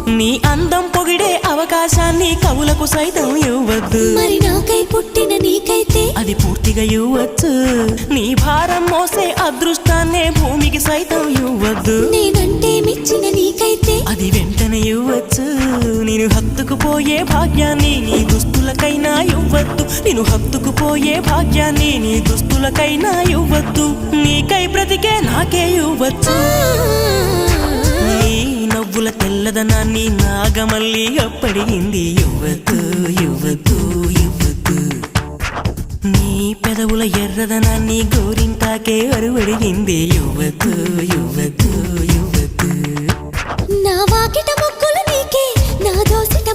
నీ అందం పొగిడే అవకాశాన్ని కవులకు సైతం ఇవ్వద్దు. మరి నాకై పుట్టిన నీకైతే అది పూర్తిగా ఇవ్వచ్చు. నీ భారం మోసే అదృష్టాన్నే భూమికి సైతం ఇవ్వద్దు. నేనంటే మెచ్చిన నీకైతే అది వెంటనే ఇవ్వచ్చు. నేను హత్తుకుపోయే భాగ్యాన్ని నీ దుస్తులకైనా ఇవ్వద్దు. నేను హత్తుకుపోయే భాగ్యాన్ని నీ దుస్తులకైనా ఇవ్వద్దు. నీకై బ్రతికే నాకే ఇవ్వచ్చు. నీ నవ్వుల తెల్లదనాన్ని నాగమల్లి అప్పడిగింది. ఇవ్వద్దు ఇవ్వద్దు ఇవ్వద్దు. నీ పెదవుల ఎర్రదనాన్ని గోరింటాకే అరువడిగింది. ఇవ్వద్దు ఇవ్వద్దు ఇవ్వద్దు. నా వాకిట మొక్కులు నీకే, నా దోసిట